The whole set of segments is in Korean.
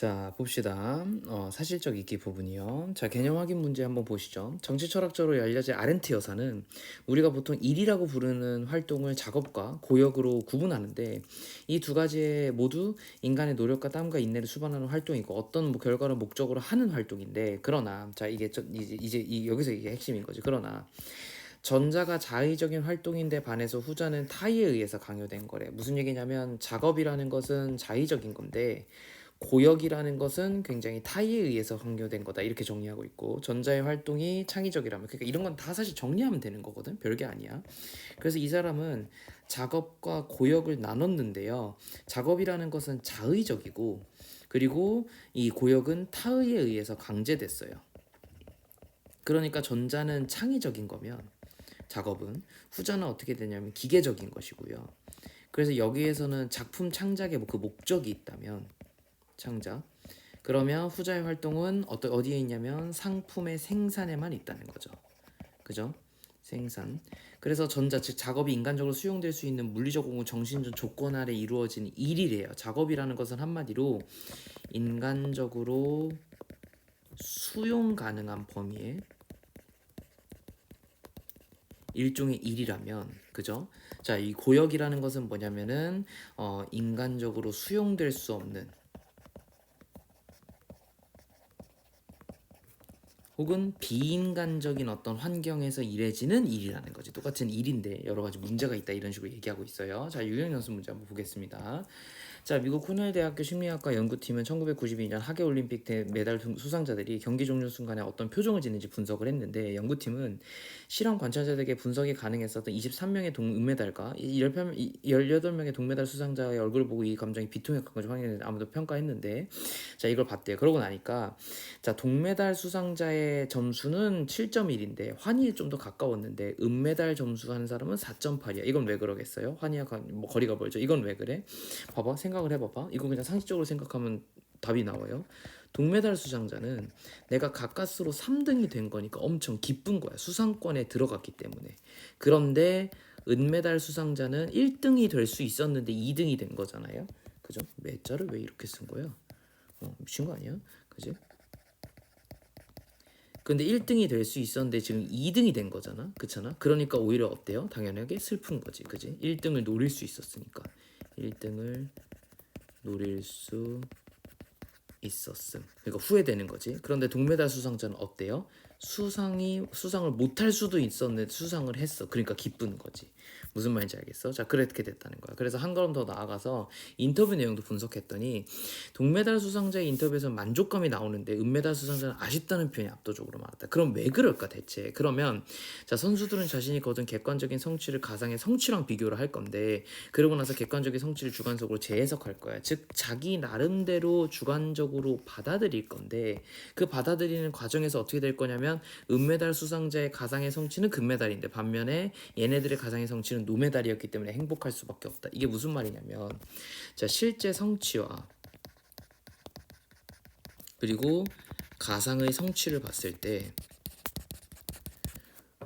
자, 봅시다. 사실적 읽기 부분이요. 자, 개념 확인 문제 한번 보시죠. 정치 철학적으로 알려진 아렌트 여사는 우리가 보통 일이라고 부르는 활동을 작업과 고역으로 구분하는데 이 두 가지에 모두 인간의 노력과 땀과 인내를 수반하는 활동이고 어떤 결과를 목적으로 하는 활동인데 그러나 자, 이게 여기서 이게 핵심인 거지. 그러나 전자가 자의적인 활동인데 반해서 후자는 타의에 의해서 강요된 거래. 무슨 얘기냐면 작업이라는 것은 자의적인 건데 고역이라는 것은 굉장히 타의에 의해서 강요된 거다 이렇게 정리하고 있고 전자의 활동이 창의적이라면 그러니까 이런 건 다 사실 정리하면 되는 거거든 별게 아니야. 그래서 이 사람은 작업과 고역을 나눴는데요. 작업이라는 것은 자의적이고 그리고 이 고역은 타의에 의해서 강제됐어요. 그러니까 전자는 창의적인 거면 작업은 후자는 어떻게 되냐면 기계적인 것이고요. 그래서 여기에서는 작품 창작의 그 목적이 있다면 창작. 그러면 후자의 활동은 어디에 있냐면 상품의 생산에만 있다는 거죠. 그죠? 생산. 그래서 전자 즉 작업이 인간적으로 수용될 수 있는 물리적 혹은 정신적 조건 아래 이루어지는 일이래요. 작업이라는 것은 한마디로 인간적으로 수용 가능한 범위의 일종의 일이라면 그죠? 자, 이 고역이라는 것은 뭐냐면은 인간적으로 수용될 수 없는 혹은 비인간적인 어떤 환경에서 일해지는 일이라는 거지. 똑같은 일인데 여러 가지 문제가 있다 이런 식으로 얘기하고 있어요. 자, 유형 연습 문제 한번 보겠습니다. 자, 미국 코넬 대학교 심리학과 연구팀은 1992년 하계 올림픽 메달 수상자들이 경기 종료 순간에 어떤 표정을 짓는지 분석을 했는데 연구팀은 실험 관찰자들에게 분석이 가능했었던 23명의 은메달과 18명의 동메달 수상자의 얼굴을 보고 이 감정이 비통했던 건지 확인했는데 아무도 평가했는데 자, 이걸 봤대요. 그러고 나니까 자, 동메달 수상자의 점수는 7.1인데 환희에 좀 더 가까웠는데 은메달 점수하는 사람은 4.8이야. 이건 왜 그러겠어요? 환희와 뭐 거리가 멀죠. 이건 왜 그래? 봐봐, 생각을 해봐봐. 이거 그냥 상식적으로 생각하면 답이 나와요. 동메달 수상자는 내가 가까스로 3등이 된 거니까 엄청 기쁜 거야. 수상권에 들어갔기 때문에. 그런데 은메달 수상자는 1등이 될 수 있었는데 2등이 된 거잖아요. 그죠? 매자를 왜 이렇게 쓴 거야? 미친 거 아니야? 그지? 근데 1등이 될 수 있었는데 지금 2등이 된 거잖아. 그렇잖아? 그러니까 오히려 어때요? 당연하게 슬픈 거지. 그지? 1등을 노릴 수 있었으니까. 1등을 노릴 수 있었음. 그러니까 후회되는 거지. 그런데 동메달 수상자는 어때요? 수상을 못할 수도 있었는데 수상을 했어. 그러니까 기쁜 거지. 무슨 말인지 알겠어? 자, 그렇게 됐다는 거야. 그래서 한 걸음 더 나아가서 인터뷰 내용도 분석했더니 동메달 수상자의 인터뷰에서는 만족감이 나오는데 은메달 수상자는 아쉽다는 표현이 압도적으로 많았다. 그럼 왜 그럴까 대체? 그러면 자, 선수들은 자신이 거둔 객관적인 성취를 가상의 성취랑 비교를 할 건데 그러고 나서 객관적인 성취를 주관적으로 재해석할 거야. 즉 자기 나름대로 주관적으로 받아들일 건데 그 받아들이는 과정에서 어떻게 될 거냐면 은메달 수상자의 가상의 성취는 금메달인데 반면에 얘네들의 가상의 성취는 노메달이었기 때문에 행복할 수밖에 없다. 이게 무슨 말이냐면 자, 실제 성취와 그리고 가상의 성취를 봤을 때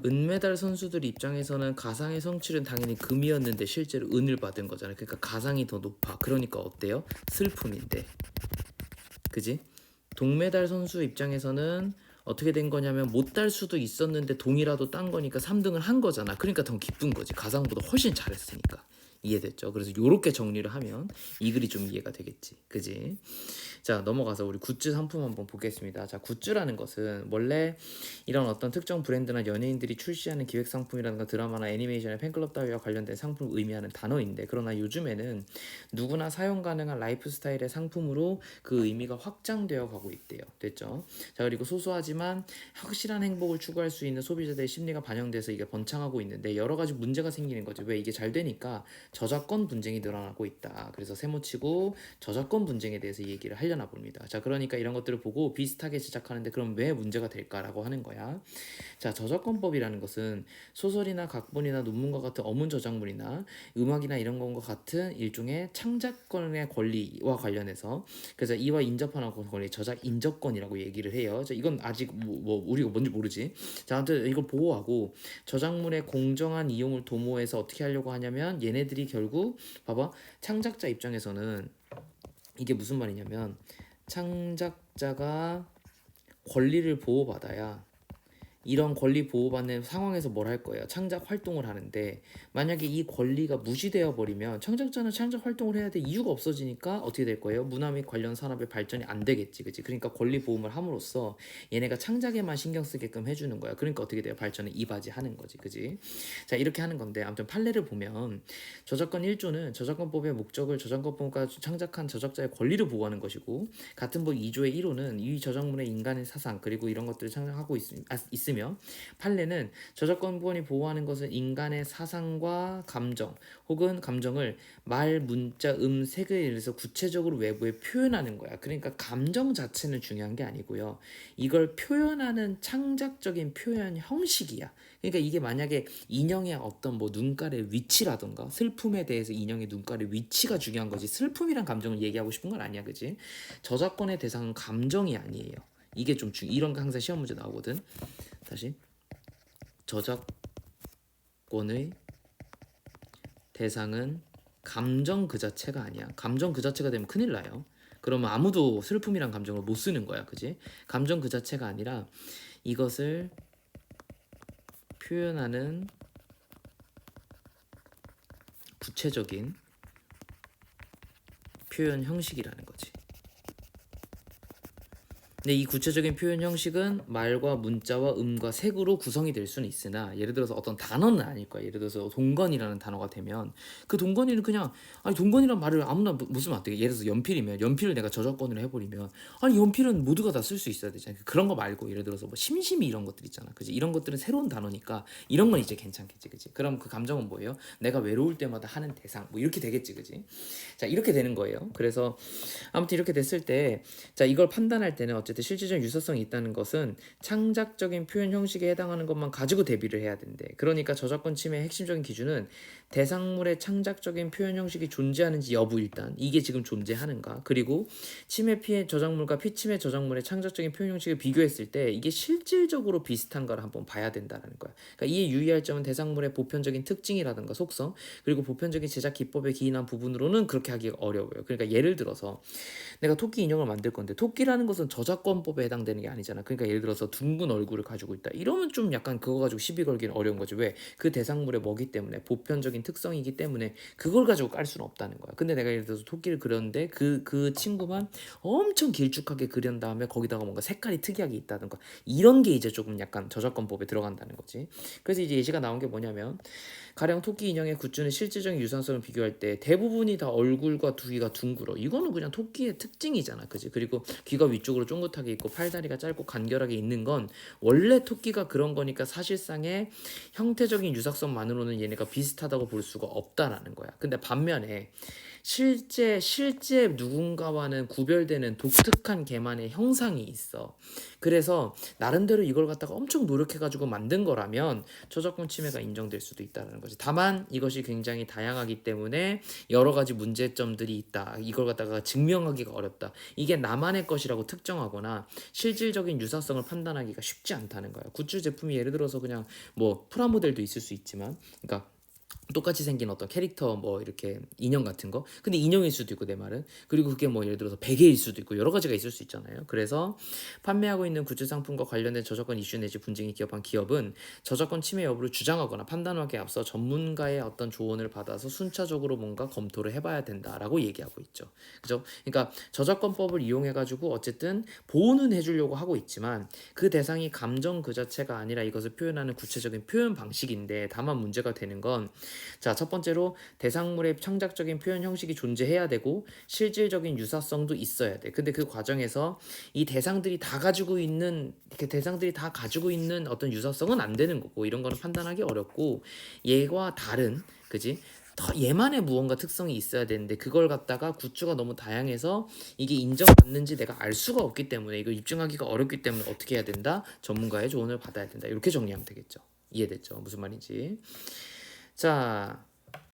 은메달 선수들 입장에서는 가상의 성취는 당연히 금이었는데 실제로 은을 받은 거잖아요. 그러니까 가상이 더 높아. 그러니까 어때요? 슬픔인데. 그지? 동메달 선수 입장에서는 어떻게 된 거냐면 못 딸 수도 있었는데 동이라도 딴 거니까 3등을 한 거잖아. 그러니까 더 기쁜 거지. 가상보다 훨씬 잘했으니까. 이해됐죠? 그래서 요렇게 정리를 하면 이 글이 좀 이해가 되겠지. 그지? 자, 넘어가서 우리 굿즈 상품 한번 보겠습니다. 자, 굿즈라는 것은 원래 이런 어떤 특정 브랜드나 연예인들이 출시하는 기획 상품이라든가 드라마나 애니메이션의 팬클럽 따위와 관련된 상품을 의미하는 단어인데 그러나 요즘에는 누구나 사용 가능한 라이프 스타일의 상품으로 그 의미가 확장되어 가고 있대요. 됐죠? 자, 그리고 소소하지만 확실한 행복을 추구할 수 있는 소비자들의 심리가 반영돼서 이게 번창하고 있는데 여러 가지 문제가 생기는 거죠. 왜 이게 잘 되니까 저작권 분쟁이 늘어나고 있다. 그래서 세모치고 저작권 분쟁에 대해서 얘기를 하려나 봅니다. 자, 그러니까 이런 것들을 보고 비슷하게 제작하는데 그럼 왜 문제가 될까라고 하는 거야. 자, 저작권법이라는 것은 소설이나 각본이나 논문과 같은 어문 저작물이나 음악이나 이런 것과 같은 일종의 창작권의 권리와 관련해서 그래서 이와 인접하는 권리, 저작 인접권이라고 얘기를 해요. 자, 이건 아직 우리가 뭔지 모르지. 자, 아무튼 이걸 보호하고 저작물의 공정한 이용을 도모해서 어떻게 하려고 하냐면 얘네들이 결국 봐봐 창작자 입장에서는 이게 무슨 말이냐면 창작자가 권리를 보호받아야 이런 권리 보호받는 상황에서 뭘 할 거예요? 창작 활동을 하는데 만약에 이 권리가 무시되어 버리면 창작자는 창작 활동을 해야 될 이유가 없어지니까 어떻게 될 거예요? 문화 및 관련 산업의 발전이 안 되겠지, 그치? 그러니까 권리 보호를 함으로써 얘네가 창작에만 신경 쓰게끔 해주는 거야. 그러니까 어떻게 돼요? 발전을 이바지하는 거지, 그치? 자, 이렇게 하는 건데 아무튼 판례를 보면 저작권 1조는 저작권법의 목적을 저작권법과 창작한 저작자의 권리를 보호하는 것이고 같은 법 2조의 1호는 이 저작물의 인간의 사상 그리고 이런 것들을 창작하고 있으며 판례는 저작권권이 보호하는 것은 인간의 사상과 감정 혹은 감정을 말, 문자, 색에 의해서 구체적으로 외부에 표현하는 거야. 그러니까 감정 자체는 중요한 게 아니고요. 이걸 표현하는 창작적인 표현 형식이야. 그러니까 이게 만약에 인형의 어떤 뭐 눈깔의 위치라던가 슬픔에 대해서 인형의 눈깔의 위치가 중요한 거지 슬픔이란 감정을 얘기하고 싶은 건 아니야, 그지? 저작권의 대상은 감정이 아니에요. 이게 좀 이런 거 항상 시험 문제 나오거든. 다시 저작권의 대상은 감정 그 자체가 아니야. 감정 그 자체가 되면 큰일 나요. 그러면 아무도 슬픔이란 감정을 못 쓰는 거야, 그지? 감정 그 자체가 아니라 이것을 표현하는 구체적인 표현 형식이라는 거지. 근데 이 구체적인 표현 형식은 말과 문자와 음과 색으로 구성이 될 수는 있으나 예를 들어서 어떤 단어는 아닐 거야. 예를 들어서 동건이라는 단어가 되면 그 동건이는 그냥 아니 동건이란 말을 아무나 못 쓰면 안 돼. 예를 들어서 연필이면 연필을 내가 저작권으로 해버리면 아니 연필은 모두가 다 쓸 수 있어야 되잖아. 그런 거 말고 예를 들어서 뭐 심심이 이런 것들 있잖아. 그지? 이런 것들은 새로운 단어니까 이런 건 이제 괜찮겠지, 그지? 그럼 그 감정은 뭐예요? 내가 외로울 때마다 하는 대상 뭐 이렇게 되겠지, 그지? 자, 이렇게 되는 거예요. 그래서 아무튼 이렇게 됐을 때 자, 이걸 판단할 때는 어쨌든 실질적 유사성이 있다는 것은 창작적인 표현 형식에 해당하는 것만 가지고 대비를 해야 된대. 그러니까 저작권 침해의 핵심적인 기준은 대상물의 창작적인 표현 형식이 존재하는지 여부 일단 이게 지금 존재하는가 그리고 침해 피해 저작물과 피침해 저작물의 창작적인 표현 형식을 비교했을 때 이게 실질적으로 비슷한가를 한번 봐야 된다는 거야. 그러니까 이에 유의할 점은 대상물의 보편적인 특징이라든가 속성 그리고 보편적인 제작 기법에 기인한 부분으로는 그렇게 하기가 어려워요. 그러니까 예를 들어서 내가 토끼 인형을 만들 건데 토끼라는 것은 저작권법에 해당되는 게 아니잖아. 그러니까 예를 들어서 둥근 얼굴을 가지고 있다. 이러면 좀 약간 그거 가지고 시비 걸기는 어려운 거지. 왜? 그 대상물의 뭐기 때문에 보편적인 특성이기 때문에 그걸 가지고 깔 수는 없다는 거야. 근데 내가 예를 들어서 토끼를 그렸는데 그 친구만 엄청 길쭉하게 그린 다음에 거기다가 뭔가 색깔이 특이하게 있다든가 이런 게 이제 조금 약간 저작권법에 들어간다는 거지. 그래서 이제 예시가 나온 게 뭐냐면 가령 토끼 인형의 굿즈는 실질적인 유사성을 비교할 때 대부분이 다 얼굴과 두 귀가 둥글어. 이거는 그냥 토끼의 특징이잖아, 그지? 그리고 귀가 위쪽으로 쫑긋하게 있고 팔다리가 짧고 간결하게 있는 건 원래 토끼가 그런 거니까 사실상의 형태적인 유사성만으로는 얘네가 비슷하다고 볼 수가 없다라는 거야. 근데 반면에 실제 누군가와는 구별되는 독특한 개만의 형상이 있어. 그래서 나름대로 이걸 갖다가 엄청 노력해가지고 만든 거라면 저작권 침해가 인정될 수도 있다는 거지. 다만 이것이 굉장히 다양하기 때문에 여러 가지 문제점들이 있다. 이걸 갖다가 증명하기가 어렵다. 이게 나만의 것이라고 특정하거나 실질적인 유사성을 판단하기가 쉽지 않다는 거야. 굿즈 제품이 예를 들어서 그냥 뭐 프라모델도 있을 수 있지만, 그러니까 똑같이 생긴 어떤 캐릭터 뭐 이렇게 인형 같은 거 근데 인형일 수도 있고 내 말은 그리고 그게 뭐 예를 들어서 베개일 수도 있고 여러 가지가 있을 수 있잖아요. 그래서 판매하고 있는 굿즈 상품과 관련된 저작권 이슈 내지 분쟁이 기업한 기업은 저작권 침해 여부를 주장하거나 판단하기에 앞서 전문가의 어떤 조언을 받아서 순차적으로 뭔가 검토를 해봐야 된다라고 얘기하고 있죠. 그죠? 그러니까 저작권법을 이용해 가지고 어쨌든 보호는 해주려고 하고 있지만 그 대상이 감정 그 자체가 아니라 이것을 표현하는 구체적인 표현 방식인데 다만 문제가 되는 건 자, 첫 번째로 대상물의 창작적인 표현 형식이 존재해야 되고 실질적인 유사성도 있어야 돼. 근데 그 과정에서 이 대상들이 다 가지고 있는 어떤 유사성은 안 되는 거고 이런 거는 판단하기 어렵고 얘와 다른 그지? 더 얘만의 무언가 특성이 있어야 되는데 그걸 갖다가 굿즈가 너무 다양해서 이게 인정받는지 내가 알 수가 없기 때문에 이거 입증하기가 어렵기 때문에 어떻게 해야 된다? 전문가의 조언을 받아야 된다. 이렇게 정리하면 되겠죠. 이해됐죠? 무슨 말인지. 자,